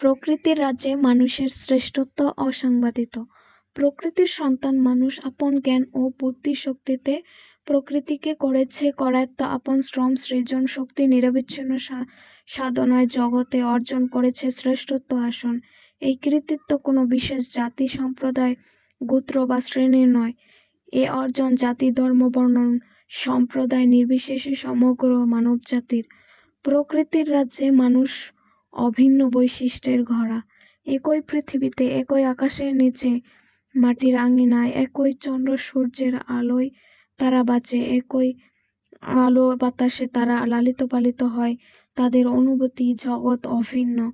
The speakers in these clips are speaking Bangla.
প্রকৃতির রাজ্যে মানুষের শ্রেষ্ঠত্ব অসংবাদিত। প্রকৃতির সন্তান মানুষ আপন জ্ঞান ও বুদ্ধিশক্তিতে প্রকৃতিকে করেছে করায়ত্ত, আপন শ্রম সৃজন শক্তি নিরবচ্ছিন্ন সাধনায় জগতে অর্জন করেছে শ্রেষ্ঠত্ব আসন। এই কৃতিত্ব কোনো বিশেষ জাতি, সম্প্রদায়, গোত্র বা শ্রেণীর নয়। এ অর্জন জাতি, ধর্ম, বর্ণ, সম্প্রদায় নির্বিশেষে সমগ্র মানবজাতির। প্রকৃতির রাজ্যে মানুষ অভিন্ন বৈশিষ্ট্যের ঘরা। একই পৃথিবীতে, একই আকাশের নিচে, মাটির আঙিনায়, একই চন্দ্র সূর্যের আলোয় তারা বাঁচে, একই আলো বাতাসে তারা লালিত পালিত হয়। তাদের অনুভূতি জগৎ অভিন্ন।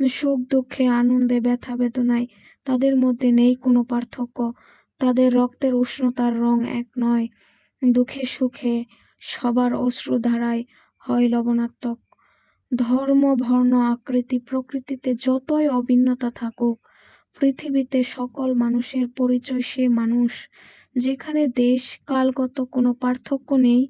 সুখ দুঃখে, আনন্দে, ব্যথা বেদনায় তাদের মধ্যে নেই কোনো পার্থক্য। তাদের রক্তের উষ্ণতার রং এক নয়। দুঃখে সুখে সবার অশ্রুধারায় হয় লবণাত্মক। ধর্ম, বর্ণ, আকৃতি, প্রকৃতিতে যতই অভিন্নতা থাকুক, পৃথিবীতে সকল মানুষের পরিচয় সে মানুষ। যেখানে দেশ কালগত কোনো পার্থক্য নেই,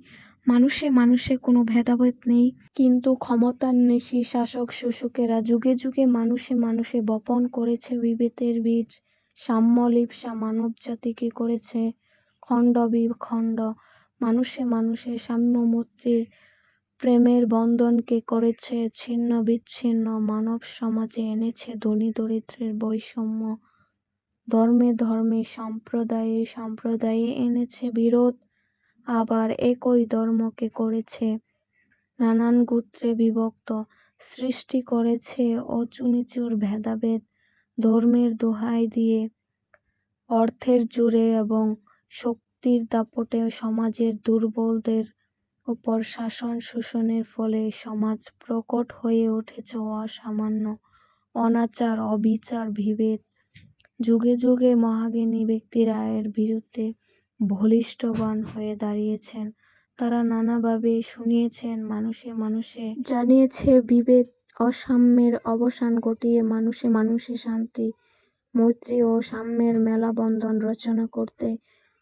মানুষে মানুষে কোনো ভেদাভেদ নেই, কিন্তু ক্ষমতান্বেষী শাসক শোষকেরা যুগে যুগে মানুষে মানুষে বপন করেছে বিভেদের বীজ। সাম্য লিপ্সা মানবজাতিকে করেছে খণ্ড বিখণ্ড। মানুষে মানুষে সাম্য মৈত্রীর প্রেমের বন্ধনকে করেছে ছিন্ন বিচ্ছিন্ন। মানব সমাজে এনেছে ধনী দরিদ্রের বৈষম্য। ধর্মে ধর্মে, সম্প্রদায়ে সম্প্রদায়ে এনেছে বিরোধ। আবার একই ধর্মকে করেছে নানান গোত্রে বিভক্ত। সৃষ্টি করেছে উঁচু-নিচুর ভেদাভেদ। ধর্মের দোহাই দিয়ে, অর্থের জোরে এবং শক্তির দাপটে সমাজের দুর্বলদের উপর শাসন শোষণের ফলে সমাজ প্রকট হয়ে উঠেছে অসামান্য অনাচার, অবিচার, বিভেদ। যুগে যুগে মহাজ্ঞানী ব্যক্তিরা এর বিরুদ্ধে বলিষ্ঠবান হয়ে দাঁড়িয়েছেন। তারা নানাভাবে শুনিয়েছেন, মানুষে মানুষে জানিয়েছে বিভেদ অসাম্যের অবসান ঘটিয়ে মানুষে মানুষে শান্তি, মৈত্রী ও সাম্যের মেলাবন্ধন রচনা করতে।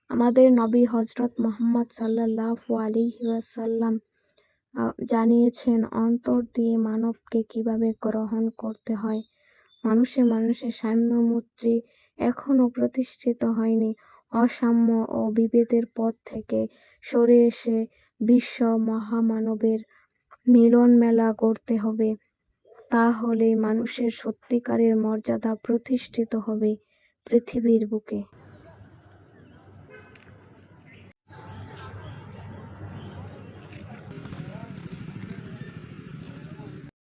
আমাদের নবী হযরত মুহাম্মদ সাল্লাল্লাহু আলাইহি ওয়াসাল্লাম জানিয়েছেন অন্তর দিয়ে মানবকে কিভাবে গ্রহণ করতে হয়। মানুষে মানুষে সাম্য মৈত্রী এখনও প্রতিষ্ঠিত হয়নি। অসাম্য ও বিভেদের পথ থেকে সরে এসে বিশ্ব মহামানবের মিলন মেলা গড়তে হবে। তাহলেই মানুষের সত্যিকারের মর্যাদা প্রতিষ্ঠিত হবে পৃথিবীর বুকে।